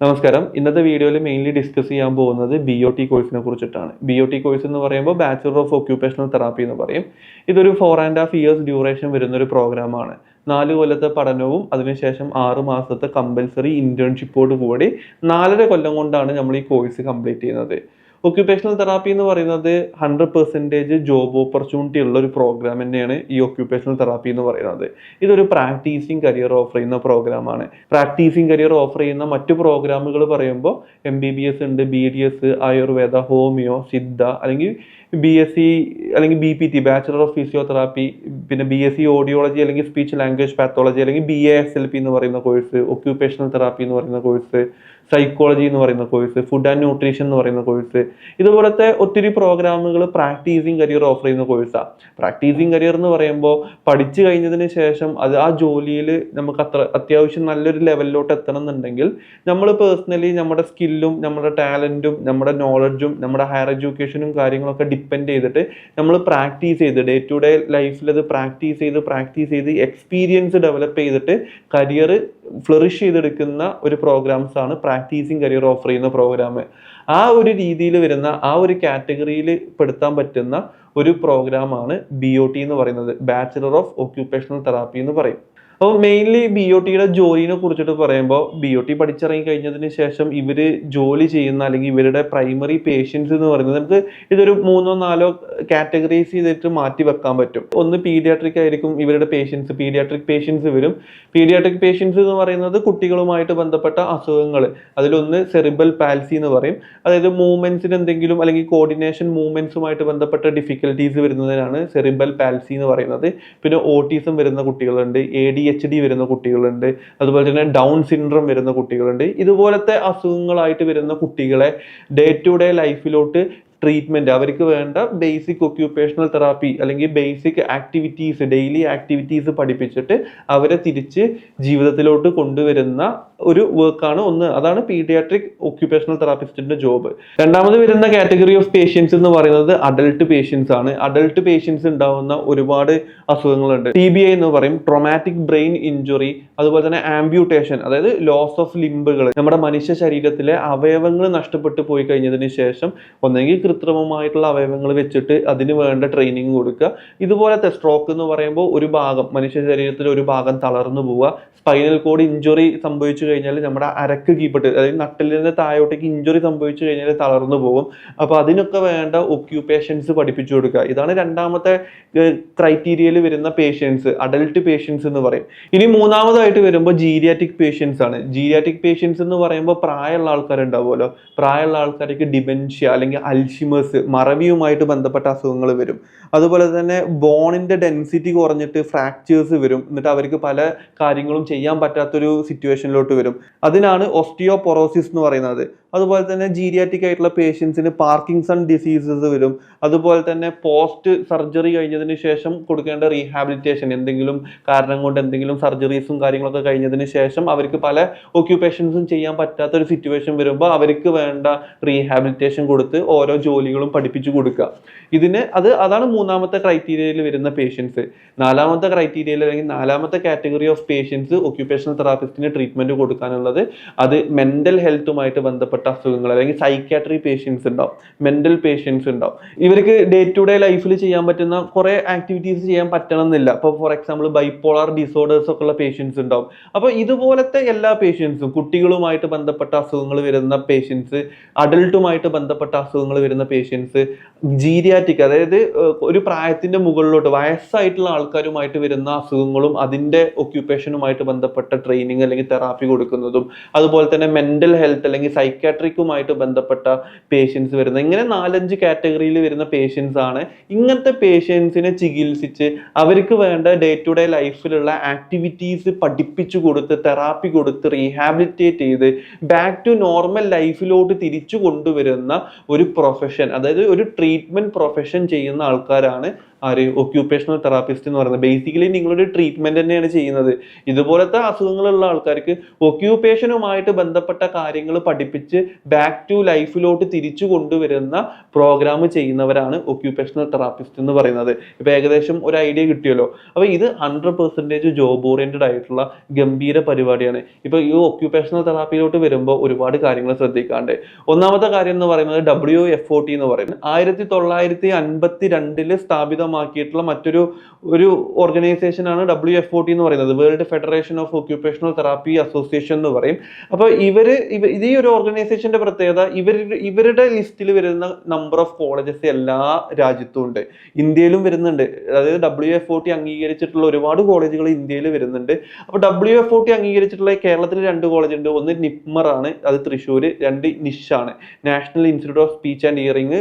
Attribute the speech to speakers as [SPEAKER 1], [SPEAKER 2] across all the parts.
[SPEAKER 1] നമസ്കാരം. ഇന്നത്തെ വീഡിയോയിൽ മെയിൻലി ഡിസ്കസ് ചെയ്യാൻ പോകുന്നത് BOT കോഴ്സിനെ കുറിച്ചിട്ടാണ്. BOT കോഴ്സ് എന്ന് പറയുമ്പോൾ ബാച്ചുലർ ഓഫ് ഒക്യുപേഷണൽ തെറാപ്പി എന്ന് പറയും. ഇതൊരു 4.5 ഇയേഴ്സ് ഡ്യൂറേഷൻ വരുന്ന ഒരു പ്രോഗ്രാമാണ്. 4 കൊല്ലത്തെ പഠനവും അതിനുശേഷം 6 മാസത്തെ കമ്പൽസറി ഇന്റേൺഷിപ്പോട് കൂടി 4.5 കൊല്ലം കൊണ്ടാണ് നമ്മൾ ഈ കോഴ്സ് കംപ്ലീറ്റ് ചെയ്യുന്നത്. ഒക്യുപേഷണൽ തെറാപ്പി എന്ന് പറയുന്നത് 100% ജോബ് ഓപ്പർച്യൂണിറ്റി ഉള്ള ഒരു പ്രോഗ്രാം തന്നെയാണ് ഈ ഒക്യുപേഷണൽ തെറാപ്പി എന്ന് പറയുന്നത്. ഇതൊരു പ്രാക്ടീസിങ് കരിയർ ഓഫർ ചെയ്യുന്ന പ്രോഗ്രാമാണ്. പ്രാക്ടീസിങ് കരിയർ ഓഫർ ചെയ്യുന്ന മറ്റു പ്രോഗ്രാമുകൾ പറയുമ്പോൾ MBBS ഉണ്ട്, BDS, ആയുർവേദ, ഹോമിയോ, സിദ്ധ, അല്ലെങ്കിൽ BSc അല്ലെങ്കിൽ BPT, ബാച്ചുലർ ഓഫ് ഫിസിയോതെറാപ്പി, പിന്നെ BSc ഓഡിയോളജി അല്ലെങ്കിൽ സ്പീച്ച് ലാംഗ്വേജ് പാത്തോളജി, അല്ലെങ്കിൽ BASLP എന്ന് പറയുന്ന കോഴ്സ്, ഒക്യുപേഷണൽ തെറാപ്പി എന്ന് പറയുന്ന കോഴ്സ്, സൈക്കോളജി എന്ന് പറയുന്ന കോഴ്സ്, ഫുഡ് ആൻഡ് ന്യൂട്രീഷൻ എന്ന് പറയുന്ന കോഴ്സ്, ഇതുപോലത്തെ ഒത്തിരി പ്രോഗ്രാമുകൾ പ്രാക്ടീസിങ് കരിയർ ഓഫർ ചെയ്യുന്ന കോഴ്സാണ്. പ്രാക്ടീസിങ് കരിയർ എന്ന് പറയുമ്പോൾ പഠിച്ചു കഴിഞ്ഞതിന് ശേഷം അത് ആ ജോലിയിൽ നമുക്ക് അത്യാവശ്യം നല്ലൊരു ലെവലിലോട്ട് എത്തണം എന്നുണ്ടെങ്കിൽ നമ്മൾ പേഴ്സണലി നമ്മുടെ സ്കില്ലും നമ്മുടെ ടാലൻറ്റും നമ്മുടെ നോളജും നമ്മുടെ ഹയർ എഡ്യൂക്കേഷനും കാര്യങ്ങളൊക്കെ ഡിപ്പെൻഡ് ചെയ്തിട്ട് നമ്മൾ പ്രാക്ടീസ് ചെയ്ത് ഡേ ടു ഡേ ലൈഫിൽ അത് പ്രാക്ടീസ് ചെയ്ത് എക്സ്പീരിയൻസ് ഡെവലപ്പ് ചെയ്തിട്ട് കരിയർ ഫ്ലറിഷ് ചെയ്തെടുക്കുന്ന ഒരു പ്രോഗ്രാംസ് ആണ് പ്രാക്ടീസിങ് കരിയർ ഓഫർ ചെയ്യുന്ന പ്രോഗ്രാം. ആ ഒരു രീതിയിൽ വരുന്ന ആ ഒരു കാറ്റഗറിയിൽ പെടുത്താൻ പറ്റുന്ന ഒരു പ്രോഗ്രാമാണ് BOT എന്ന് പറയുന്നത്, ബാച്ചുലർ ഓഫ് ഒക്യുപേഷണൽ തെറാപ്പി എന്ന് പറയും. അപ്പോൾ മെയിൻലി BOTയുടെ ജോലിനെ കുറിച്ചിട്ട് പറയുമ്പോൾ BOT പഠിച്ചിറങ്ങി കഴിഞ്ഞതിന് ശേഷം ഇവർ ജോലി ചെയ്യുന്ന അല്ലെങ്കിൽ ഇവരുടെ പ്രൈമറി പേഷ്യൻസ് എന്ന് പറയുന്നത് നമുക്ക് ഇതൊരു 3-4 കാറ്റഗറൈസ് ചെയ്തിട്ട് മാറ്റി വെക്കാൻ പറ്റും. ഒന്ന് പീഡിയാട്രിക് ആയിരിക്കും ഇവരുടെ പേഷ്യൻസ്, പീഡിയാട്രിക് പേഷ്യൻസ് വരും. പീഡിയാട്രിക് പേഷ്യൻസ് എന്ന് പറയുന്നത് കുട്ടികളുമായിട്ട് ബന്ധപ്പെട്ട അസുഖങ്ങൾ, അതിലൊന്ന് സെറിബ്രൽ പാൽസി എന്ന് പറയും, അതായത് മൂവ്മെന്റ്സിന് എന്തെങ്കിലും അല്ലെങ്കിൽ കോർഡിനേഷൻ മൂവ്മെന്റ്സുമായിട്ട് ബന്ധപ്പെട്ട ഡിഫിക്കൽട്ടീസ് വരുന്നതിനാണ് സെറിബ്രൽ പാൽസി എന്ന് പറയുന്നത്. പിന്നെ ഓട്ടിസം വരുന്ന കുട്ടികളുണ്ട്, ADHD വരുന്ന കുട്ടികളുണ്ട്, അതുപോലെ തന്നെ ഡൗൺ സിൻഡ്രോം വരുന്ന കുട്ടികളുണ്ട്. ഇതുപോലത്തെ അസുഖങ്ങളായിട്ട് വരുന്ന കുട്ടികളെ ഡേ ടു ഡേ ലൈഫിലോട്ട് ട്രീറ്റ്മെന്റ്, അവർക്ക് വേണ്ട ബേസിക് ഒക്യുപേഷണൽ തെറാപ്പി അല്ലെങ്കിൽ ബേസിക് ആക്ടിവിറ്റീസ്, ഡെയിലി ആക്ടിവിറ്റീസ് പഠിപ്പിച്ചിട്ട് അവരെ തിരിച്ച് ജീവിതത്തിലോട്ട് കൊണ്ടുവരുന്ന ഒരു വർക്കാണ് ഒന്ന്. അതാണ് പീഡിയാട്രിക് ഒക്യുപേഷണൽ തെറാപ്പിസ്റ്റിന്റെ ജോബ്. രണ്ടാമത് വരുന്ന കാറ്റഗറി ഓഫ് പേഷ്യൻസ് എന്ന് പറയുന്നത് അഡൽട്ട് പേഷ്യൻസ് ആണ്. അഡൽട്ട് പേഷ്യൻസ് ഉണ്ടാവുന്ന ഒരുപാട് അസുഖങ്ങളുണ്ട്. TBI എന്ന് പറയും, ട്രോമാറ്റിക് ബ്രെയിൻ ഇഞ്ചുറി, അതുപോലെ തന്നെ ആംബ്യൂട്ടേഷൻ, അതായത് ലോസ് ഓഫ് ലിംബുകൾ, നമ്മുടെ മനുഷ്യ ശരീരത്തിലെ അവയവങ്ങൾ നഷ്ടപ്പെട്ടു പോയി കഴിഞ്ഞതിന് ശേഷം ഒന്നെങ്കിൽ കൃത്രിമമായിട്ടുള്ള അവയവങ്ങൾ വെച്ചിട്ട് അതിന് വേണ്ട ട്രെയിനിങ് കൊടുക്കുക. ഇതുപോലത്തെ സ്ട്രോക്ക് എന്ന് പറയുമ്പോൾ ഒരു ഭാഗം, മനുഷ്യ ശരീരത്തിലെ ഒരു ഭാഗം തളർന്നു പോവുക. സ്പൈനൽ കോഡ് ഇഞ്ചുറി സംഭവിച്ചു കഴിഞ്ഞാൽ നമ്മുടെ അരക്ക് കീപ്പിട്ട്, അതായത് നട്ടലിന്റെ താഴോട്ടേക്ക് ഇഞ്ചുറി സംഭവിച്ചു കഴിഞ്ഞാൽ തളർന്നു പോകും. അപ്പൊ അതിനൊക്കെ വേണ്ട ഒക്യുപേഷൻസ് പഠിപ്പിച്ചു കൊടുക്കുക. ഇതാണ് രണ്ടാമത്തെ ക്രൈറ്റീരിയയിൽ വരുന്ന പേഷ്യൻസ്, അഡൽട്ട് പേഷ്യൻസ് എന്ന് പറയും. ഇനി മൂന്നാമതായിട്ട് വരുമ്പോൾ ജീരിയാറ്റിക് പേഷ്യൻസ് ആണ്. ജീരിയാറ്റിക് പേഷ്യൻസ് എന്ന് പറയുമ്പോൾ പ്രായമുള്ള ആൾക്കാരുണ്ടാവുമല്ലോ, പ്രായമുള്ള ആൾക്കാർക്ക് ഡിമെൻഷ്യ അല്ലെങ്കിൽ അൽഷിമേഴ്സ്, മറവിയുമായിട്ട് ബന്ധപ്പെട്ട അസുഖങ്ങൾ വരും. അതുപോലെ തന്നെ ബോണിന്റെ ഡെൻസിറ്റി കുറഞ്ഞിട്ട് ഫ്രാക്ചേഴ്സ് വരും, എന്നിട്ട് അവർക്ക് പല കാര്യങ്ങളും ചെയ്യാൻ പറ്റാത്തൊരു സിറ്റുവേഷനിലോട്ട് വരും. അതിനാണ് ഓസ്റ്റിയോപൊറോസിസ് എന്ന് പറയുന്നത്. അതുപോലെ തന്നെ ജീരിയാറ്റിക് ആയിട്ടുള്ള പേഷ്യൻസിന് പാർക്കിൻസൺ ഡിസീസസ് വരും. അതുപോലെ തന്നെ പോസ്റ്റ് സർജറി കഴിഞ്ഞതിന് ശേഷം കൊടുക്കേണ്ട റീഹാബിലിറ്റേഷൻ, എന്തെങ്കിലും കാരണം കൊണ്ട് എന്തെങ്കിലും സർജറീസും കാര്യങ്ങളൊക്കെ കഴിഞ്ഞതിന് ശേഷം അവർക്ക് പല ഒക്യുപേഷൻസും ചെയ്യാൻ പറ്റാത്തൊരു സിറ്റുവേഷൻ വരുമ്പോൾ അവർക്ക് വേണ്ട റീഹാബിലിറ്റേഷൻ കൊടുത്ത് ഓരോ ജോലികളും പഠിപ്പിച്ചു കൊടുക്കുക. അതാണ് മൂന്നാമത്തെ ക്രൈറ്റീരിയയിൽ വരുന്ന പേഷ്യൻസ്. നാലാമത്തെ ക്രൈറ്റീരിയയിൽ അല്ലെങ്കിൽ നാലാമത്തെ കാറ്റഗറി ഓഫ് പേഷ്യൻസ് ഒക്യുപേഷണൽ തെറാപ്പിസ്റ്റിന് ട്രീറ്റ്മെന്റ് കൊടുക്കാനുള്ളത് അത് മെന്റൽ ഹെൽത്തുമായിട്ട് ബന്ധപ്പെട്ട അസുഖങ്ങൾ, അല്ലെങ്കിൽ സൈക്യാട്രി പേഷ്യൻസ് ഉണ്ടാവും, മെന്റൽ പേഷ്യൻസ് ഉണ്ടാവും. ഇവർക്ക് ഡേ ടു ഡേ ലൈഫിൽ ചെയ്യാൻ പറ്റുന്ന കുറെ ആക്ടിവിറ്റീസ് ചെയ്യാൻ പറ്റണം എന്നില്ല. ഇപ്പോൾ ഫോർ എക്സാമ്പിൾ ബൈപോളാർ ഡിസോർഡേഴ്സ് ഒക്കെ ഉള്ള പേഷ്യൻസ് ഉണ്ടാവും. അപ്പോൾ ഇതുപോലത്തെ എല്ലാ പേഷ്യൻസും, കുട്ടികളുമായിട്ട് ബന്ധപ്പെട്ട അസുഖങ്ങൾ വരുന്ന പേഷ്യൻസ്, അഡൽട്ടുമായിട്ട് ബന്ധപ്പെട്ട അസുഖങ്ങൾ വരുന്ന പേഷ്യൻസ്, ജീരിയാറ്റിക്, അതായത് ഒരു പ്രായത്തിന്റെ മുകളിലോട്ട് വയസ്സായിട്ടുള്ള ആൾക്കാരുമായിട്ട് വരുന്ന അസുഖങ്ങളും അതിന്റെ ഒക്യുപേഷനുമായിട്ട് ബന്ധപ്പെട്ട ട്രെയിനിങ് അല്ലെങ്കിൽ തെറാപ്പി കൊടുക്കുന്നതും, അതുപോലെ തന്നെ മെന്റൽ ഹെൽത്ത് അല്ലെങ്കിൽ സൈക്കാട്രിക്കുമായിട്ട് ബന്ധപ്പെട്ട പേഷ്യൻസ് വരുന്നത്, ഇങ്ങനെ 4-5 കാറ്റഗറിയിൽ വരുന്ന പേഷ്യൻസ് ആണ്. ഇങ്ങനത്തെ പേഷ്യൻസിനെ ചികിത്സിച്ച് അവർക്ക് വേണ്ട ഡേ ടു ഡേ ലൈഫിലുള്ള ആക്ടിവിറ്റീസ് പഠിപ്പിച്ചു കൊടുത്ത് തെറാപ്പി കൊടുത്ത് റീഹാബിലിറ്റേറ്റ് ചെയ്ത് ബാക്ക് ടു നോർമൽ ലൈഫിലോട്ട് തിരിച്ചു കൊണ്ടുവരുന്ന ഒരു പ്രൊഫഷൻ, അതായത് ഒരു ട്രീറ്റ്മെന്റ് പ്രൊഫഷൻ ചെയ്യുന്ന ആൾക്കാരാണ് ആര് ഒക്യുപേഷണൽ തെറാപ്പിസ്റ്റ് എന്ന് പറയുന്നത്. ബേസിക്കലി നിങ്ങളൊരു ട്രീറ്റ്മെന്റ് തന്നെയാണ് ചെയ്യുന്നത്. ഇതുപോലത്തെ അസുഖങ്ങളുള്ള ആൾക്കാർക്ക് ഒക്യുപേഷനുമായിട്ട് ബന്ധപ്പെട്ട കാര്യങ്ങൾ പഠിപ്പിച്ച് ബാക്ക് ടു ലൈഫിലോട്ട് തിരിച്ചു കൊണ്ടുവരുന്ന പ്രോഗ്രാം ചെയ്യുന്നവരാണ് ഒക്യുപേഷണൽ തെറാപ്പിസ്റ്റ് എന്ന് പറയുന്നത്. ഇപ്പൊ ഏകദേശം ഒരു ഐഡിയ കിട്ടിയല്ലോ. അപ്പൊ ഇത് 100% ജോബ് ഓറിയന്റഡ് ആയിട്ടുള്ള ഗംഭീര പരിപാടിയാണ്. ഇപ്പൊ ഈ ഒക്യുപേഷണൽ തെറാപ്പിയിലോട്ട് വരുമ്പോൾ ഒരുപാട് കാര്യങ്ങൾ ശ്രദ്ധിക്കാണ്ട്. ഒന്നാമത്തെ കാര്യം എന്ന് പറയുന്നത് WFOT എന്ന് പറയുന്നത് 1952 സ്ഥാപിതമാക്കിയിട്ടുള്ള മറ്റൊരു ഓർഗനൈസേഷൻ ആണ് WFOT എന്ന് പറയുന്നത്. World federation of occupational therapy association എന്ന് പറയും. അപ്പൊ ഈ ഒരു ഓർഗനൈസേഷന്റെ പ്രത്യേകത ഇവരുടെ ലിസ്റ്റിൽ വരുന്ന നമ്പർ ഓഫ് കോളേജസ് എല്ലാ രാജ്യത്തും ഉണ്ട്. ഇന്ത്യയിലും വരുന്നുണ്ട്. അതായത് WFOT അംഗീകരിച്ചിട്ടുള്ള ഒരുപാട് കോളേജുകൾ ഇന്ത്യയിൽ വരുന്നുണ്ട്. അപ്പൊ WFOT അംഗീകരിച്ചിട്ടുള്ള കേരളത്തിൽ 2 കോളേജ് ഉണ്ട്. ഒന്ന് നിപ്മർ ആണ്, അത് തൃശ്ശൂര്. 2 നിഷാണ്, National institute of speech and hearing,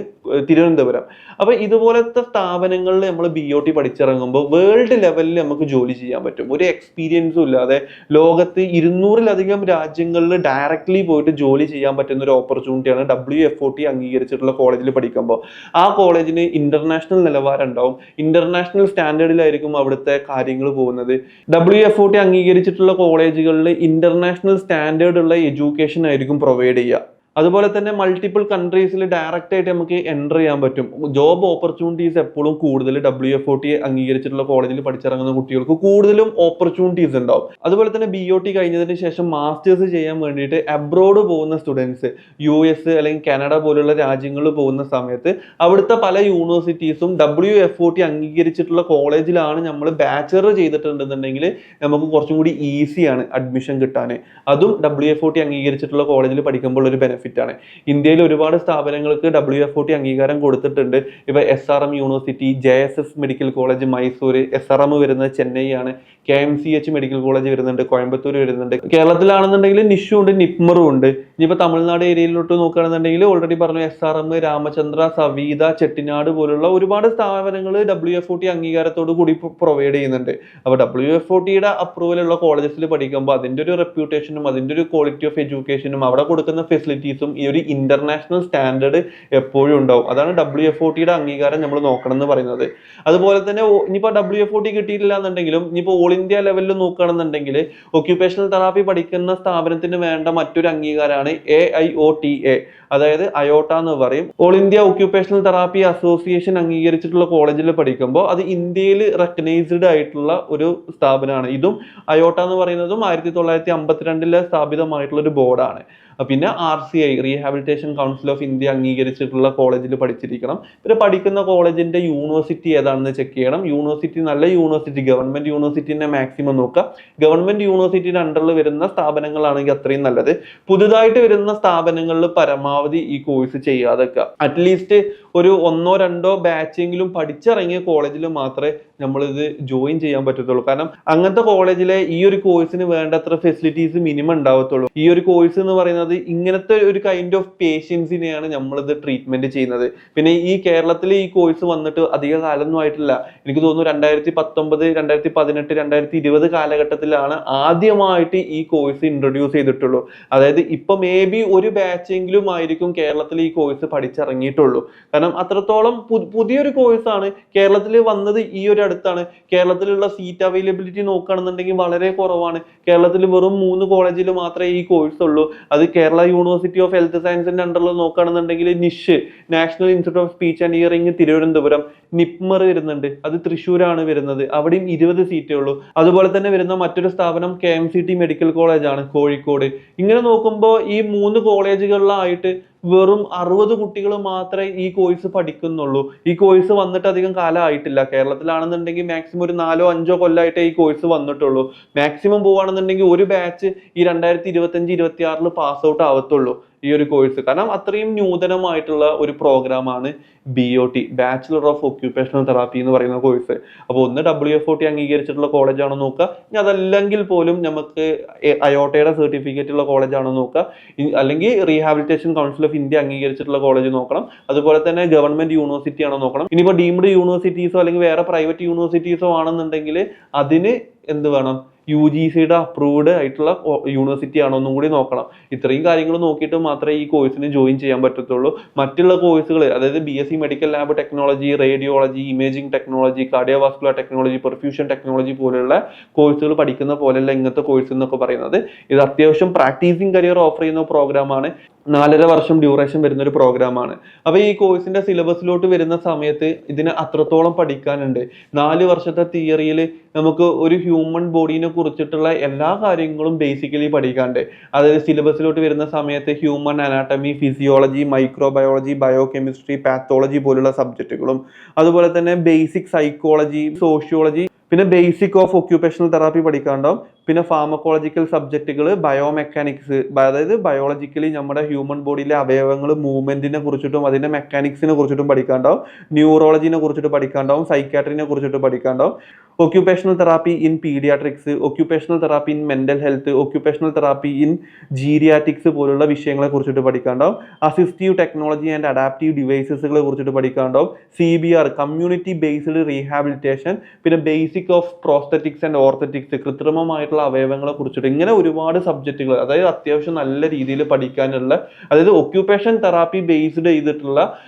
[SPEAKER 1] Thiruvananthapuram. അപ്പൊ ഇതുപോലത്തെ സ്ഥാപനങ്ങളിൽ നമ്മൾ BOT പഠിച്ചിറങ്ങുമ്പോൾ വേൾഡ് ലെവലിൽ നമുക്ക് ജോലി ചെയ്യാൻ പറ്റും. ഒരു എക്സ്പീരിയൻസും ഇല്ലാതെ ലോകത്ത് 200-ലധികം രാജ്യങ്ങളിൽ ഡയറക്ട്ലി പോയിട്ട് ജോലി ചെയ്യാൻ പറ്റുന്ന ഒരു ഓപ്പർച്യൂണിറ്റിയാണ് WFOT അംഗീകരിച്ചിട്ടുള്ള കോളേജിൽ പഠിക്കുമ്പോൾ. ആ കോളേജിന് ഇന്റർനാഷണൽ നിലവാരം ഉണ്ടാവും. ഇന്റർനാഷണൽ സ്റ്റാൻഡേർഡിലായിരിക്കും അവിടുത്തെ കാര്യങ്ങൾ പോകുന്നത്. WFOT അംഗീകരിച്ചിട്ടുള്ള കോളേജുകളിൽ ഇന്റർനാഷണൽ സ്റ്റാൻഡേർഡ് ഉള്ള എഡ്യൂക്കേഷൻ ആയിരിക്കും പ്രൊവൈഡ് ചെയ്യുക. അതുപോലെ തന്നെ മൾട്ടിപ്പിൾ കൺട്രീസിൽ ഡയറക്റ്റ് ആയിട്ട് നമുക്ക് എൻ്റർ ചെയ്യാൻ പറ്റും. ജോബ് ഓപ്പർച്യൂണിറ്റീസ് എപ്പോഴും കൂടുതൽ WFOT അംഗീകരിച്ചിട്ടുള്ള കോളേജിൽ പഠിച്ചിറങ്ങുന്ന കുട്ടികൾക്ക് കൂടുതലും ഓപ്പർച്യൂണിറ്റീസ് ഉണ്ടാവും. അതുപോലെ തന്നെ BOT കഴിഞ്ഞതിന് ശേഷം മാസ്റ്റേഴ്സ് ചെയ്യാൻ വേണ്ടിയിട്ട് അബ്രോഡ് പോകുന്ന സ്റ്റുഡൻസ് US അല്ലെങ്കിൽ കാനഡ പോലുള്ള രാജ്യങ്ങളിൽ പോകുന്ന സമയത്ത് അവിടുത്തെ പല യൂണിവേഴ്സിറ്റീസും WFOT അംഗീകരിച്ചിട്ടുള്ള കോളേജിലാണ് നമ്മൾ ബാച്ചലർ ചെയ്തിട്ടുണ്ടെന്നുണ്ടെങ്കിൽ നമുക്ക് കുറച്ചും കൂടി ഈസിയാണ് അഡ്മിഷൻ കിട്ടാൻ. അതും WFOT അംഗീകരിച്ചിട്ടുള്ള കോളേജിൽ പഠിക്കുമ്പോൾ ഒരു ബെനിഫിറ്റ് ആണ്. ഇന്ത്യയിൽ ഒരുപാട് സ്ഥാപനങ്ങൾക്ക് WFOT അംഗീകാരം കൊടുത്തിട്ടുണ്ട്. ഇപ്പൊ SRM university, JSS medical college Mysore, SRM വരുന്നത് ചെന്നൈ ആണ്, KMCH മെഡിക്കൽ കോളേജ് വരുന്നുണ്ട്, കോയമ്പത്തൂർ വരുന്നുണ്ട്. കേരളത്തിലാണെന്നുണ്ടെങ്കിൽ നിഷു ഉണ്ട്, നിപ്മറും ഉണ്ട്. ഇനിയിപ്പോ തമിഴ്നാട് ഏരിയയിലോട്ട് നോക്കുകയാണെന്നുണ്ടെങ്കിൽ ഓൾറെഡി പറഞ്ഞു SRM, രാമചന്ദ്ര, സവീത, ചെട്ടിനാട് പോലുള്ള ഒരുപാട് സ്ഥാപനങ്ങൾ WFOT അംഗീകാരത്തോട് കൂടി പ്രൊവൈഡ് ചെയ്യുന്നുണ്ട്. അപ്പൊ WFOTയുടെ അപ്രൂവൽ ഉള്ള കോളേജസിൽ പഠിക്കുമ്പോൾ അതിന്റെ ഒരു റെപ്യൂട്ടേഷനും അതിന്റെ ഒരു ക്വാളിറ്റി ഓഫ് എഡ്യൂക്കേഷനും അവിടെ കൊടുക്കുന്ന ഫെസിലിറ്റീസും ഈ ഒരു ഇന്റർനാഷണൽ സ്റ്റാൻഡേർഡ് എപ്പോഴും ഉണ്ടാവും. അതാണ് WFOTയുടെ അംഗീകാരം നമ്മൾ നോക്കണം എന്ന് പറയുന്നത്. അതുപോലെ തന്നെ ഇനിയിപ്പോ WFOT കിട്ടിയിട്ടില്ല എന്നുണ്ടെങ്കിലും ഇനിയിപ്പോ ഓൾ ഇന്ത്യ ലെവലിൽ നോക്കുകയാണെന്നുണ്ടെങ്കിൽ ഒക്യുപേഷണൽ തെറാപ്പി പഠിക്കുന്ന സ്ഥാപനത്തിന് വേണ്ട മറ്റൊരു അംഗീകാരമാണ് AIOTA, അതായത് അയോട്ട എന്ന് പറയും. All India occupational therapy association അംഗീകരിച്ചിട്ടുള്ള കോളേജിൽ പഠിക്കുമ്പോൾ അത് ഇന്ത്യയിൽ റെക്കഗ്നൈസ്ഡ് ആയിട്ടുള്ള ഒരു സ്ഥാപനമാണ്. ഇതും അയോട്ട എന്ന് പറയുന്നതും 1952 സ്ഥാപിതമായിട്ടുള്ള ഒരു ബോർഡാണ്. പിന്നെ RCI, rehabilitation council of India അംഗീകരിച്ചിട്ടുള്ള കോളേജിൽ പഠിച്ചിരിക്കണം. പിന്നെ പഠിക്കുന്ന കോളേജിന്റെ യൂണിവേഴ്സിറ്റി ഏതാണെന്ന് ചെക്ക് ചെയ്യണം. യൂണിവേഴ്സിറ്റി നല്ല യൂണിവേഴ്സിറ്റി, ഗവൺമെന്റ് യൂണിവേഴ്സിറ്റിനെ മാക്സിമം നോക്കുക. ഗവൺമെന്റ് യൂണിവേഴ്സിറ്റിയുടെ അണ്ടറിൽ വരുന്ന സ്ഥാപനങ്ങളാണെങ്കിൽ അത്രയും നല്ലത്. പുതുതായിട്ട് വരുന്ന സ്ഥാപനങ്ങളിൽ പരമാവധി ഈ കോഴ്സ് ചെയ്യാതെ വെക്കുക. അറ്റ്ലീസ്റ്റ് ഒരു 1-2 ബാച്ചെങ്കിലും പഠിച്ചിറങ്ങിയ കോളേജിൽ മാത്രമേ നമ്മളിത് ജോയിൻ ചെയ്യാൻ പറ്റത്തുള്ളൂ. കാരണം അങ്ങനത്തെ കോളേജിലെ ഈ ഒരു കോഴ്സിന് വേണ്ടത്ര ഫെസിലിറ്റീസ് മിനിമം ഉണ്ടാവത്തുള്ളൂ. ഈ ഒരു കോഴ്സ് എന്ന് പറയുന്നത് ഇങ്ങനത്തെ ഒരു കൈൻഡ് ഓഫ് പേഷ്യൻസിനെയാണ് നമ്മളിത് ട്രീറ്റ്മെന്റ് ചെയ്യുന്നത്. പിന്നെ ഈ കേരളത്തിൽ ഈ കോഴ്സ് വന്നിട്ട് അധിക കാലമൊന്നും ആയിട്ടില്ല. എനിക്ക് തോന്നുന്നു 2019, 2018, 2020 കാലഘട്ടത്തിലാണ് ആദ്യമായിട്ട് ഈ കോഴ്സ് ഇൻട്രൊഡ്യൂസ് ചെയ്തിട്ടുള്ളൂ. അതായത് ഇപ്പൊ മേ ബി ഒരു ബാച്ചെങ്കിലും ആയിരിക്കും കേരളത്തിൽ ഈ കോഴ്സ് പഠിച്ചിറങ്ങിയിട്ടുള്ളൂ. കാരണം അത്രത്തോളം പുതിയൊരു കോഴ്സാണ്. കേരളത്തിൽ വന്നത് ഈ ഒരു അടുത്താണ്. കേരളത്തിലുള്ള സീറ്റ് അവൈലബിലിറ്റി നോക്കുകയാണെന്നുണ്ടെങ്കിൽ വളരെ കുറവാണ്. കേരളത്തിൽ വെറും 3 കോളേജിൽ മാത്രമേ ഈ കോഴ്സ് ഉള്ളൂ. അത് കേരള യൂണിവേഴ്സിറ്റി ഓഫ് ഹെൽത്ത് സയൻസിന്റെ അണ്ടറിൽ നോക്കുകയാണെന്നുണ്ടെങ്കിൽ NISH, national institute of speech and hearing Thiruvananthapuram, NIPMR വരുന്നുണ്ട്, അത് തൃശ്ശൂരാണ് വരുന്നത്. അവിടെയും 20 സീറ്റേ ഉള്ളൂ. അതുപോലെ തന്നെ വരുന്ന മറ്റൊരു സ്ഥാപനം KMCT മെഡിക്കൽ കോളേജ് ആണ്, കോഴിക്കോട്. ഇങ്ങനെ നോക്കുമ്പോൾ ഈ 3 കോളേജുകളിലായിട്ട് വെറും 60 കുട്ടികൾ മാത്രമേ ഈ കോഴ്സ് പഠിക്കുന്നുള്ളൂ. ഈ കോഴ്സ് വന്നിട്ട് അധികം കാലം ആയിട്ടില്ല. കേരളത്തിലാണെന്നുണ്ടെങ്കിൽ മാക്സിമം ഒരു 4-5 കൊല്ലമായിട്ടേ ഈ കോഴ്സ് വന്നിട്ടുള്ളൂ. മാക്സിമം പോവുകയാണെന്നുണ്ടെങ്കിൽ ഒരു ബാച്ച് ഈ 2025-26 പാസ് ഔട്ട് ആവത്തുള്ളൂ ഈ ഒരു കോഴ്സ്. കാരണം അത്രയും നൂതനമായിട്ടുള്ള ഒരു പ്രോഗ്രാമാണ് BOT, bachelor of occupational therapy എന്ന് പറയുന്ന കോഴ്സ്. അപ്പോൾ ഒന്ന് WFOT അംഗീകരിച്ചിട്ടുള്ള കോളേജാണോ നോക്കുക. ഇനി അതല്ലെങ്കിൽ പോലും നമുക്ക് അയോട്ടയുടെ സർട്ടിഫിക്കറ്റ് ഉള്ള കോളേജാണോ നോക്കുക. അല്ലെങ്കിൽ റീഹാബിലിറ്റേഷൻ കൗൺസിൽ ഓഫ് ഇന്ത്യ അംഗീകരിച്ചിട്ടുള്ള കോളേജ് നോക്കണം. അതുപോലെ തന്നെ ഗവൺമെന്റ് യൂണിവേഴ്സിറ്റി ആണോ നോക്കണം. ഇനിയിപ്പോൾ ഡീംഡ് യൂണിവേഴ്സിറ്റീസോ അല്ലെങ്കിൽ വേറെ പ്രൈവറ്റ് യൂണിവേഴ്സിറ്റീസോ ആണെന്നുണ്ടെങ്കിൽ അതിന് എന്ത് വേണം, UGCയുടെ അപ്രൂവ്ഡ് ആയിട്ടുള്ള യൂണിവേഴ്സിറ്റി ആണോ എന്നും കൂടി നോക്കണം. ഇത്രയും കാര്യങ്ങൾ നോക്കിയിട്ട് മാത്രമേ ഈ കോഴ്സിന് ജോയിൻ ചെയ്യാൻ പറ്റത്തുള്ളൂ. മറ്റുള്ള കോഴ്സുകൾ, അതായത് BSc medical lab technology, radiology, imaging technology, cardiovascular technology, perfusion technology പോലുള്ള കോഴ്സുകൾ പഠിക്കുന്ന പോലെയല്ല ഇങ്ങനത്തെ കോഴ്സ് എന്നൊക്കെ പറയുന്നത്. ഇത് അത്യാവശ്യം പ്രാക്ടീസിങ് കരിയർ ഓഫർ ചെയ്യുന്ന പ്രോഗ്രാമാണ്. 4.5 വർഷം ഡ്യൂറേഷൻ വരുന്ന ഒരു പ്രോഗ്രാമാണ്. അപ്പോൾ ഈ കോഴ്സിന്റെ സിലബസിലോട്ട് വരുന്ന സമയത്ത് ഇതിന് അത്രത്തോളം പഠിക്കാനുണ്ട്. 4 വർഷത്തെ തിയറിയിൽ നമുക്ക് ഒരു ഹ്യൂമൻ ബോഡീനെ കുറിച്ചിട്ടുള്ള എല്ലാ കാര്യങ്ങളും ബേസിക്കലി പഠിക്കാണ്ട്. അതായത് സിലബസിലോട്ട് വരുന്ന സമയത്ത് human anatomy, physiology, microbiology, biochemistry, pathology പോലുള്ള സബ്ജക്റ്റുകളും, അതുപോലെ തന്നെ ബേസിക് സൈക്കോളജി, സോഷ്യോളജി, പിന്നെ ബേസിക് ഓഫ് ഒക്യുപേഷണൽ തെറാപ്പി പഠിക്കാണ്ടാവും. പിന്നെ ഫാർമക്കോളജിക്കൽ സബ്ജക്റ്റുകൾ, ബയോമെക്കാനിക്സ്, അതായത് ബയോളജിക്കലി നമ്മുടെ ഹ്യൂമൻ ബോഡിയിലെ അവയവങ്ങൾ മൂവ്മെന്റിനെ കുറിച്ചിട്ടും അതിന്റെ മെക്കാനിക്സിനെ കുറിച്ചിട്ടും പഠിക്കാണ്ടാവും. ന്യൂറോളജിനെ കുറിച്ചിട്ട് പഠിക്കാണ്ടാവും. സൈക്കാട്രിനെ കുറിച്ചിട്ട് പഠിക്കാണ്ടാവും. Occupational therapy in paediatrics, occupational therapy in mental health, occupational therapy in geriatrics പോലുള്ള വിഷയങ്ങളെ കുറിച്ചിട്ട് പഠിക്കാണ്ടാവും. അസിസ്റ്റീവ് ടെക്നോളജി ആൻഡ് അഡാപ്റ്റീവ് ഡിവൈസസുകളെ കുറിച്ചിട്ട് പഠിക്കാണ്ടാവും. CBR, കമ്മ്യൂണിറ്റി ബേസ്ഡ് റീഹാബിലിറ്റേഷൻ, പിന്നെ basic of prosthetics and orthotics, കൃത്രിമമായിട്ടുള്ള അവയവങ്ങളെ കുറിച്ചിട്ട്, ഇങ്ങനെ ഒരുപാട് സബ്ജക്റ്റുകൾ, അതായത് അത്യാവശ്യം നല്ല രീതിയിൽ പഠിക്കാനുള്ള, അതായത് ഒക്യുപേഷൻ തെറാപ്പി ബേസ്ഡ് ചെയ്തിട്ടുള്ള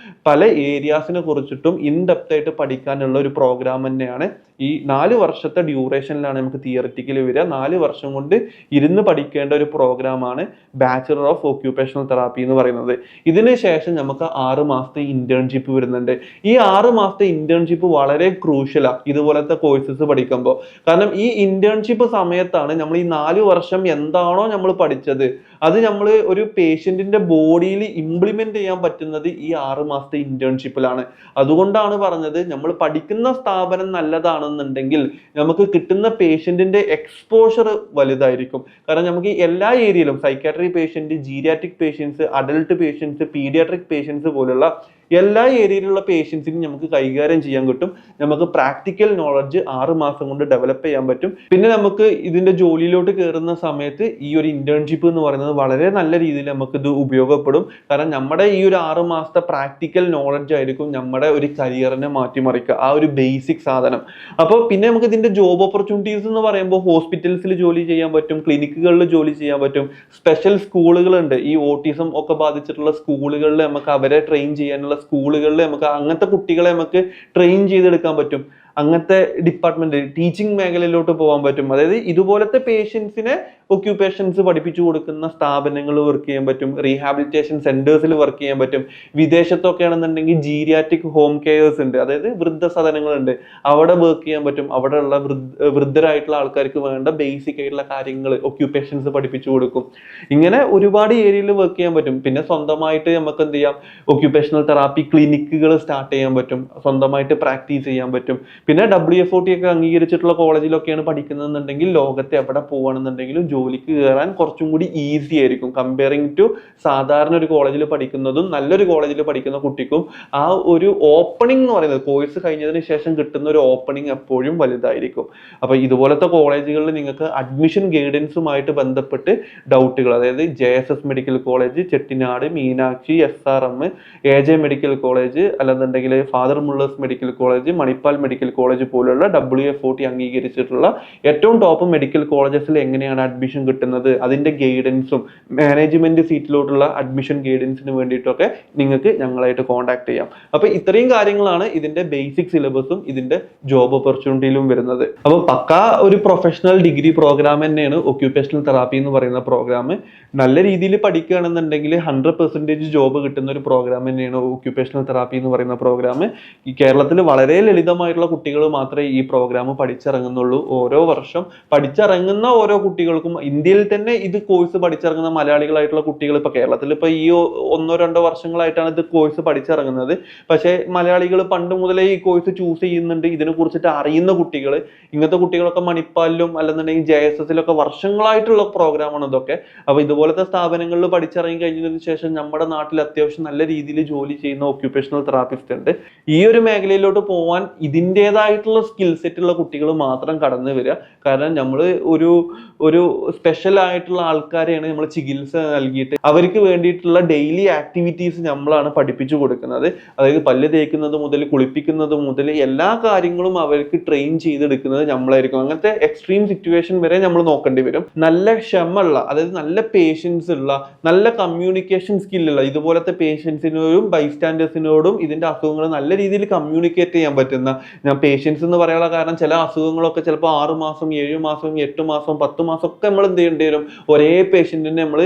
[SPEAKER 1] പല ഏരിയാസിനെ കുറിച്ചിട്ടും ഇൻഡെപ്ത് ആയിട്ട് പഠിക്കാനുള്ള ഒരു പ്രോഗ്രാം തന്നെയാണ്. ഈ 4 വർഷത്തെ ഡ്യൂറേഷനിലാണ് നമുക്ക് തിയറിറ്റിക്കലി വരിക. 4 വർഷം കൊണ്ട് ഇരുന്ന് പഠിക്കേണ്ട ഒരു പ്രോഗ്രാമാണ് ബാച്ചുലർ ഓഫ് ഒക്യുപേഷണൽ തെറാപ്പി എന്ന് പറയുന്നത്. ഇതിന് ശേഷം നമുക്ക് 6 മാസത്തെ ഇന്റേൺഷിപ്പ് വരുന്നുണ്ട്. ഈ 6 മാസത്തെ ഇന്റേൺഷിപ്പ് വളരെ ക്രൂഷ്യലാണ് ഇതുപോലത്തെ കോഴ്സസ് പഠിക്കുമ്പോൾ. കാരണം ഈ ഇന്റേൺഷിപ്പ് സമയത്താണ് നമ്മൾ ഈ 4 വർഷം എന്താണോ നമ്മൾ പഠിച്ചത് അത് നമ്മൾ ഒരു പേഷ്യന്റിന്റെ ബോഡിയിൽ ഇംപ്ലിമെന്റ് ചെയ്യാൻ പറ്റുന്നത് ഈ 6 മാസത്തെ ഇന്റേൺഷിപ്പിലാണ്. അതുകൊണ്ടാണ് പറഞ്ഞത്, നമ്മൾ പഠിക്കുന്ന സ്ഥാപനം നല്ലതാണെന്നുണ്ടെങ്കിൽ നമുക്ക് കിട്ടുന്ന പേഷ്യന്റിന്റെ എക്സ്പോഷർ വലുതായിരിക്കും. കാരണം നമുക്ക് എല്ലാ ഏരിയയിലും psychiatry patient, geriatric patients, adult patients, paediatric patients പോലുള്ള എല്ലാ ഏരിയയിലുള്ള പേഷ്യൻസിനും നമുക്ക് കൈകാര്യം ചെയ്യാൻ കിട്ടും. നമുക്ക് പ്രാക്ടിക്കൽ നോളജ് 6 മാസം കൊണ്ട് ഡെവലപ്പ് ചെയ്യാൻ പറ്റും. പിന്നെ നമുക്ക് ഇതിന്റെ ജോലിയിലോട്ട് കയറുന്ന സമയത്ത് ഈ ഒരു ഇന്റേൺഷിപ്പ് എന്ന് പറയുന്നത് വളരെ നല്ല രീതിയിൽ നമുക്ക് ഇത് ഉപയോഗപ്പെടും. കാരണം നമ്മുടെ ഈ ഒരു 6 മാസത്തെ പ്രാക്ടിക്കൽ നോളജ് ആയിരിക്കും നമ്മുടെ ഒരു കരിയറിനെ മാറ്റിമറിക്കുക, ആ ഒരു ബേസിക് സാധനം. അപ്പോൾ പിന്നെ നമുക്ക് ഇതിന്റെ ജോബ് ഓപ്പർച്യൂണിറ്റീസ് എന്ന് പറയുമ്പോൾ ഹോസ്പിറ്റൽസിൽ ജോലി ചെയ്യാൻ പറ്റും, ക്ലിനിക്കുകളിൽ ജോലി ചെയ്യാൻ പറ്റും. സ്പെഷ്യൽ സ്കൂളുകളുണ്ട്, ഈ ഓട്ടിസം ഒക്കെ ബാധിച്ചിട്ടുള്ള സ്കൂളുകളിൽ നമുക്ക് അവരെ ട്രെയിൻ ചെയ്യാനുള്ള സ്കൂളുകളിൽ നമുക്ക് അങ്ങനത്തെ കുട്ടികളെ നമുക്ക് ട്രെയിൻ ചെയ്തെടുക്കാൻ പറ്റും. അങ്ങനത്തെ ഡിപ്പാർട്ട്മെന്റ് ടീച്ചിങ് മേഖലയിലോട്ട് പോകാൻ പറ്റും. അതായത് ഇതുപോലത്തെ പേഷ്യൻസിനെ ഒക്യുപേഷൻസ് പഠിപ്പിച്ചു കൊടുക്കുന്ന സ്ഥാപനങ്ങൾ വർക്ക് ചെയ്യാൻ പറ്റും, റീഹാബിലിറ്റേഷൻ സെന്റേഴ്സിൽ വർക്ക് ചെയ്യാൻ പറ്റും. വിദേശത്തൊക്കെ ആണെന്നുണ്ടെങ്കിൽ ജീരിയാറ്റിക് ഹോം കെയേഴ്സ് ഉണ്ട്, അതായത് വൃദ്ധസദനങ്ങളുണ്ട്, അവിടെ വർക്ക് ചെയ്യാൻ പറ്റും. അവിടെയുള്ള വൃദ്ധരായിട്ടുള്ള ആൾക്കാർക്ക് വേണ്ട ബേസിക് ആയിട്ടുള്ള കാര്യങ്ങൾ ഒക്യുപേഷൻസ് പഠിപ്പിച്ചു കൊടുക്കും. ഇങ്ങനെ ഒരുപാട് ഏരിയയിൽ വർക്ക് ചെയ്യാൻ പറ്റും. പിന്നെ സ്വന്തമായിട്ട് നമുക്ക് എന്ത് ചെയ്യാം, ഒക്യുപേഷണൽ തെറാപ്പി ക്ലിനിക്കുകൾ സ്റ്റാർട്ട് ചെയ്യാൻ പറ്റും, സ്വന്തമായിട്ട് പ്രാക്ടീസ് ചെയ്യാൻ പറ്റും. പിന്നെ WFOT ഒക്കെ അംഗീകരിച്ചിട്ടുള്ള കോളേജിലൊക്കെയാണ് പഠിക്കുന്നതെന്നുണ്ടെങ്കിൽ ലോകത്തെ എവിടെ പോവുകയാണെന്നുണ്ടെങ്കിലും ജോലിക്ക് കയറാൻ കുറച്ചും കൂടി ഈസി ആയിരിക്കും കമ്പയറിങ് ടു സാധാരണ ഒരു കോളേജിൽ പഠിക്കുന്നതും. നല്ലൊരു കോളേജിൽ പഠിക്കുന്ന കുട്ടിക്കും ആ ഒരു ഓപ്പണിംഗ് എന്ന് പറയുന്നത്, കോഴ്സ് കഴിഞ്ഞതിന് ശേഷം കിട്ടുന്ന ഒരു ഓപ്പണിംഗ് എപ്പോഴും വലുതായിരിക്കും. അപ്പൊ ഇതുപോലത്തെ കോളേജുകളിൽ നിങ്ങൾക്ക് അഡ്മിഷൻ ഗൈഡൻസുമായിട്ട് ബന്ധപ്പെട്ട് ഡൗട്ടുകൾ, അതായത് JSS medical college, Chettinad, Meenakshi, SRM, AJ medical college, അല്ലെന്നുണ്ടെങ്കിൽ father Muller's medical college, Manipal medical college പോലുള്ള WFOT അംഗീകരിച്ചിട്ടുള്ള ഏറ്റവും ടോപ്പ് മെഡിക്കൽ കോളേജസിൽ എങ്ങനെയാണ് അഡ്മിഷൻ കിട്ടുന്നത്, അതിന്റെ ഗൈഡൻസും മാനേജ്മെന്റ് സീറ്റിലോട്ടുള്ള അഡ്മിഷൻ ഗൈഡൻസിന് വേണ്ടിയിട്ടൊക്കെ നിങ്ങൾക്ക് ഞങ്ങളായിട്ട് കോൺടാക്ട് ചെയ്യാം. അപ്പൊ ഇത്രയും കാര്യങ്ങളാണ് ഇതിന്റെ ബേസിക് സിലബസും ഇതിന്റെ ജോബ് ഓപ്പർച്യൂണിറ്റിയിലും വരുന്നത്. അപ്പൊ പക്കാ ഒരു പ്രൊഫഷണൽ ഡിഗ്രി പ്രോഗ്രാം തന്നെയാണ് ഒക്യുപേഷണൽ തെറാപ്പി എന്ന് പറയുന്ന പ്രോഗ്രാം. നല്ല രീതിയിൽ പഠിക്കുകയാണെന്നുണ്ടെങ്കിൽ 100% ജോബ് കിട്ടുന്ന ഒരു പ്രോഗ്രാം തന്നെയാണ് ഒക്യുപേഷണൽ തെറാപ്പി എന്ന് പറയുന്ന പ്രോഗ്രാം. ഈ കേരളത്തിൽ വളരെ ലളിതമായിട്ടുള്ള കുട്ടികൾ മാത്രമേ ഈ പ്രോഗ്രാം പഠിച്ചിറങ്ങുന്നുള്ളൂ. ഓരോ വർഷം പഠിച്ചിറങ്ങുന്ന ഓരോ കുട്ടികൾക്കും, ഇന്ത്യയിൽ തന്നെ ഇത് കോഴ്സ് പഠിച്ചിറങ്ങുന്ന മലയാളികളായിട്ടുള്ള കുട്ടികൾ ഇപ്പൊ കേരളത്തിൽ ഇപ്പൊ ഈ 1-2 വർഷങ്ങളായിട്ടാണ് ഇത് കോഴ്സ് പഠിച്ചിറങ്ങുന്നത്. പക്ഷേ മലയാളികൾ പണ്ട് മുതലേ ഈ കോഴ്സ് ചൂസ് ചെയ്യുന്നുണ്ട്. ഇതിനെ കുറിച്ചിട്ട് അറിയുന്ന കുട്ടികൾ, ഇങ്ങനത്തെ കുട്ടികളൊക്കെ മണിപ്പാലിലും അല്ലെന്നുണ്ടെങ്കിൽ JSS വർഷങ്ങളായിട്ടുള്ള പ്രോഗ്രാമാണ് ഇതൊക്കെ. അപ്പൊ ഇതുപോലത്തെ സ്ഥാപനങ്ങളിൽ പഠിച്ചിറങ്ങി കഴിഞ്ഞതിന് ശേഷം നമ്മുടെ നാട്ടിൽ അത്യാവശ്യം നല്ല രീതിയിൽ ജോലി ചെയ്യുന്ന ഒക്യുപേഷണൽ തെറാപ്പിസ്റ്റ് ഉണ്ട്. ഈ ഒരു മേഖലയിലോട്ട് പോവാൻ ഇതിൻ്റെതായ അതിൻ്റെതായിട്ടുള്ള സ്കിൽ സെറ്റുള്ള കുട്ടികൾ മാത്രം കടന്നു വരിക. കാരണം നമ്മൾ ഒരു ഒരു സ്പെഷ്യൽ ആയിട്ടുള്ള ആൾക്കാരെയാണ് നമ്മൾ ചികിത്സ നൽകിയിട്ട് അവർക്ക് വേണ്ടിയിട്ടുള്ള ഡെയിലി ആക്ടിവിറ്റീസ് നമ്മളാണ് പഠിപ്പിച്ചു കൊടുക്കുന്നത്. അതായത് പല്ല് തേക്കുന്നത് മുതൽ കുളിപ്പിക്കുന്നത് മുതൽ എല്ലാ കാര്യങ്ങളും അവർക്ക് ട്രെയിൻ ചെയ്തെടുക്കുന്നത് നമ്മളായിരിക്കും. അങ്ങനത്തെ എക്സ്ട്രീം സിറ്റുവേഷൻ വരെ നമ്മൾ നോക്കേണ്ടി വരും. നല്ല ക്ഷമയുള്ള, അതായത് നല്ല പേഷ്യൻസ് ഉള്ള, നല്ല കമ്മ്യൂണിക്കേഷൻ സ്കില്ലുള്ള ഇതുപോലത്തെ പേഷ്യൻസിനോടും ബൈസ്റ്റാൻഡേഴ്സിനോടും ഇതിന്റെ അസുഖങ്ങൾ നല്ല രീതിയിൽ കമ്മ്യൂണിക്കേറ്റ് ചെയ്യാൻ പറ്റുന്ന, ഞാൻ പേഷ്യൻസ് എന്ന് പറയാനുള്ള കാരണം ചില അസുഖങ്ങളൊക്കെ ചിലപ്പോൾ 6 മാസം 7 മാസം 8 മാസം 10 മാസം ഒക്കെ നമ്മൾ എന്ത് ചെയ്യേണ്ടി വരും, ഒരേ പേഷ്യന്റിനെ നമ്മൾ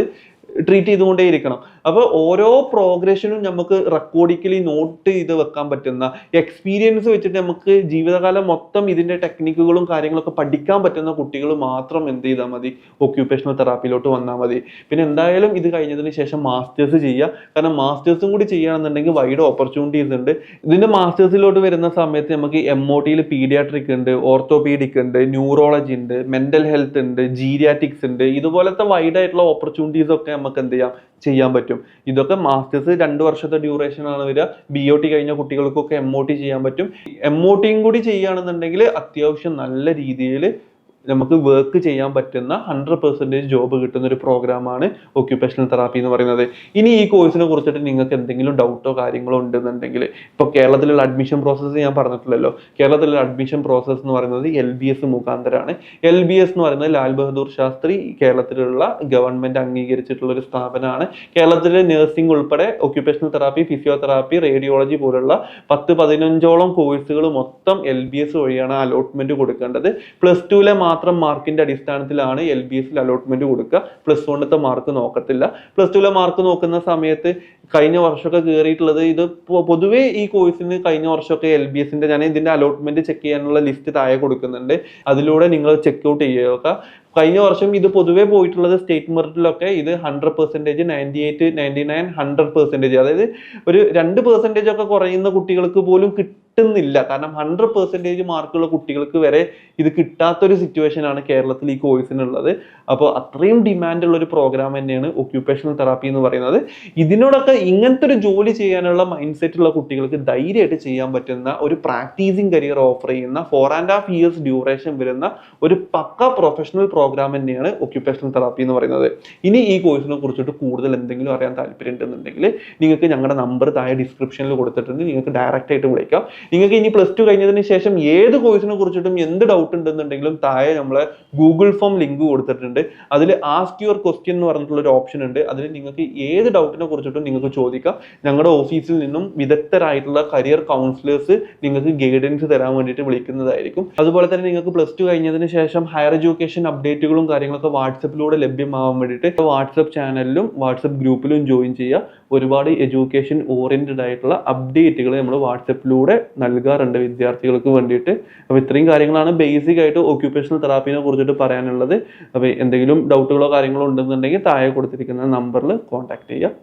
[SPEAKER 1] ട്രീറ്റ് ചെയ്തുകൊണ്ടേയിരിക്കണം. അപ്പോൾ ഓരോ പ്രോഗ്രഷനും നമുക്ക് റെക്കോർഡിക്കലി നോട്ട് ചെയ്ത് വെക്കാൻ പറ്റുന്ന, എക്സ്പീരിയൻസ് വെച്ചിട്ട് നമുക്ക് ജീവിതകാലം മൊത്തം ഇതിന്റെ ടെക്നിക്കുകളും കാര്യങ്ങളൊക്കെ പഠിക്കാൻ പറ്റുന്ന കുട്ടികൾ മാത്രം എന്ത് ചെയ്താൽ മതി, ഒക്യുപേഷണൽ തെറാപ്പിയിലോട്ട് വന്നാൽ മതി. പിന്നെ എന്തായാലും ഇത് കഴിഞ്ഞതിന് ശേഷം മാസ്റ്റേഴ്സ് ചെയ്യുക. കാരണം മാസ്റ്റേഴ്സും കൂടി ചെയ്യുകയാണെന്നുണ്ടെങ്കിൽ വൈഡ് ഓപ്പർച്യൂണിറ്റീസ് ഉണ്ട്. ഇതിന്റെ മാസ്റ്റേഴ്സിലോട്ട് വരുന്ന സമയത്ത് നമുക്ക് MOTയിൽ പീഡിയാട്രിക് ഉണ്ട്, ഓർത്തോപീഡിക് ഉണ്ട്, ന്യൂറോളജി ഉണ്ട്, മെന്റൽ ഹെൽത്ത് ഉണ്ട്, ജീരിയാറ്റിക്സ് ഉണ്ട്. ഇതുപോലത്തെ വൈഡ് ആയിട്ടുള്ള ഓപ്പർച്യൂണിറ്റീസ് ഒക്കെ നമുക്ക് എന്ത് ചെയ്യാൻ പറ്റും. ഇതൊക്കെ മാസ്റ്റേഴ്സ് 2 വർഷത്തെ ഡ്യൂറേഷൻ ആണ് വരിക. BOT കഴിഞ്ഞ കുട്ടികൾക്കൊക്കെ MOT ചെയ്യാൻ പറ്റും. MOTയും കൂടി ചെയ്യുകയാണെന്നുണ്ടെങ്കിൽ അത്യാവശ്യം നല്ല രീതിയിൽ നമുക്ക് വർക്ക് ചെയ്യാൻ പറ്റുന്ന 100% ജോബ് കിട്ടുന്ന ഒരു പ്രോഗ്രാമാണ് ഒക്യുപേഷണൽ തെറാപ്പി എന്ന് പറയുന്നത്. ഇനി ഈ കോഴ്സിനെ കുറിച്ചിട്ട് നിങ്ങൾക്ക് എന്തെങ്കിലും ഡൗട്ടോ കാര്യങ്ങളോ ഉണ്ടെന്നുണ്ടെങ്കിൽ, ഇപ്പോൾ കേരളത്തിലുള്ള അഡ്മിഷൻ പ്രോസസ്സ് ഞാൻ പറഞ്ഞിട്ടില്ലല്ലോ. കേരളത്തിലുള്ള അഡ്മിഷൻ പ്രോസസ്സ് എന്ന് പറയുന്നത് LBS മുഖാന്തരമാണ്. LBS എന്ന് പറയുന്നത് ലാൽ ബഹദൂർ ശാസ്ത്രി കേരളത്തിലുള്ള ഗവൺമെന്റ് അംഗീകരിച്ചിട്ടുള്ള ഒരു സ്ഥാപനമാണ്. കേരളത്തിലെ നഴ്സിംഗ് ഉൾപ്പെടെ ഒക്യുപേഷണൽ തെറാപ്പി, ഫിസിയോതെറാപ്പി, റേഡിയോളജി പോലുള്ള 10-15ഓളം കോഴ്സുകൾ മൊത്തം LBS വഴിയാണ് അലോട്ട്മെന്റ് കൊടുക്കേണ്ടത്. +2 മാത്രം മാർക്കിന്റെ അടിസ്ഥാനത്തിലാണ് LBSൽ അലോട്ട്മെന്റ് കൊടുക്കുക. +1 മാർക്ക് നോക്കത്തില്ല. +2 മാർക്ക് നോക്കുന്ന സമയത്ത് കഴിഞ്ഞ വർഷമൊക്കെ കയറിയിട്ടുള്ളത്, ഇത് പൊതുവേ ഈ കോഴ്സിന് കഴിഞ്ഞ വർഷമൊക്കെ LBSന്റെ, ഞാൻ ഇതിന്റെ അലോട്ട്മെന്റ് ചെക്ക് ചെയ്യാനുള്ള ലിസ്റ്റ് താഴെ കൊടുക്കുന്നുണ്ട്, അതിലൂടെ നിങ്ങൾ ചെക്ക് ഔട്ട് ചെയ്യുക. കഴിഞ്ഞ വർഷം ഇത് പൊതുവെ പോയിട്ടുള്ളത് സ്റ്റേറ്റ് മെറിറ്റിലൊക്കെ ഇത് 100%, 98, 99, 100%, അതായത് ഒരു 2% ഒക്കെ കുറയുന്ന കുട്ടികൾക്ക് പോലും കിട്ടുന്നില്ല. കാരണം 100% മാർക്കുള്ള കുട്ടികൾക്ക് വരെ ഇത് കിട്ടാത്തൊരു സിറ്റുവേഷൻ ആണ് കേരളത്തിൽ ഈ കോഴ്സിനുള്ളത്. അപ്പോൾ അത്രയും ഡിമാൻഡ് ഉള്ള ഒരു പ്രോഗ്രാം തന്നെയാണ് ഒക്യുപേഷണൽ തെറാപ്പി എന്ന് പറയുന്നത്. ഇതിനോടൊക്കെ ഇങ്ങനത്തെ ഒരു ജോലി ചെയ്യാനുള്ള മൈൻഡ് സെറ്റ് ഉള്ള കുട്ടികൾക്ക് ധൈര്യമായിട്ട് ചെയ്യാൻ പറ്റുന്ന ഒരു പ്രാക്ടീസിങ് കരിയർ ഓഫർ ചെയ്യുന്ന 4.5 years ഡ്യൂറേഷൻ വരുന്ന ഒരു പക്ക പ്രൊഫഷണൽ പ്രോഗ്രാം തന്നെയാണ് ഒക്യുപേഷണൽ തെറാപ്പി എന്ന് പറയുന്നത്. ഇനി ഈ കോഴ്സിനെ കുറിച്ചിട്ട് കൂടുതൽ എന്തെങ്കിലും അറിയാൻ താല്പര്യം ഉണ്ടെന്നുണ്ടെങ്കിൽ നിങ്ങൾക്ക് ഞങ്ങളുടെ നമ്പർ താഴെ ഡിസ്ക്രിപ്ഷനിൽ കൊടുത്തിട്ടുണ്ട്, നിങ്ങൾക്ക് ഡയറക്റ്റ് ആയിട്ട് വിളിക്കാം. നിങ്ങൾക്ക് ഇനി +2 കഴിഞ്ഞതിന് ശേഷം ഏത് കോഴ്സിനെ കുറിച്ചിട്ടും എന്ത് ഡൗട്ട് ഉണ്ടെന്നുണ്ടെങ്കിലും താഴെ നമ്മളെ ഗൂഗിൾ ഫോം ലിങ്ക് കൊടുത്തിട്ടുണ്ട്. അതിൽ ആസ്ക് യുവർ ക്വസ്റ്റ്യൻ എന്ന് പറഞ്ഞിട്ടുള്ള ഒരു ഓപ്ഷൻ ഉണ്ട്. അതിൽ നിങ്ങൾക്ക് ഏത് ഡൗട്ടിനെ കുറിച്ചിട്ടും നിങ്ങൾക്ക് ചോദിക്കാം. ഞങ്ങളുടെ ഓഫീസിൽ നിന്നും വിദഗ്ധരായിട്ടുള്ള കരിയർ കൗൺസിലേഴ്സ് നിങ്ങൾക്ക് ഗൈഡൻസ് തരാൻ വേണ്ടിയിട്ട് വിളിക്കുന്നതായിരിക്കും. അതുപോലെ തന്നെ നിങ്ങൾക്ക് +2 കഴിഞ്ഞതിന് ശേഷം ഹയർ എഡ്യൂക്കേഷൻ അപ്ഡേറ്റുകളും കാര്യങ്ങളൊക്കെ വാട്സപ്പിലൂടെ ലഭ്യമാവാൻ വേണ്ടിയിട്ട് വാട്സപ്പ് ചാനലിലും വാട്സപ്പ് ഗ്രൂപ്പിലും ജോയിൻ ചെയ്യുക. ഒരുപാട് എഡ്യൂക്കേഷൻ ഓറിയന്റഡ് ആയിട്ടുള്ള അപ്ഡേറ്റുകൾ നമ്മൾ വാട്സപ്പിലൂടെ നൽകാറുണ്ട് വിദ്യാർത്ഥികൾക്ക് വേണ്ടിയിട്ട്. അപ്പോൾ ഇത്രയും കാര്യങ്ങളാണ് ബേസിക് ആയിട്ട് ഒക്യുപേഷണൽ തെറാപ്പിനെ കുറിച്ചിട്ട് പറയാനുള്ളത്. അപ്പോൾ എന്തെങ്കിലും ഡൗട്ടുകളോ കാര്യങ്ങളോ ഉണ്ടെന്നുണ്ടെങ്കിൽ താഴെ കൊടുത്തിരിക്കുന്ന നമ്പറിൽ കോൺടാക്ട് ചെയ്യുക.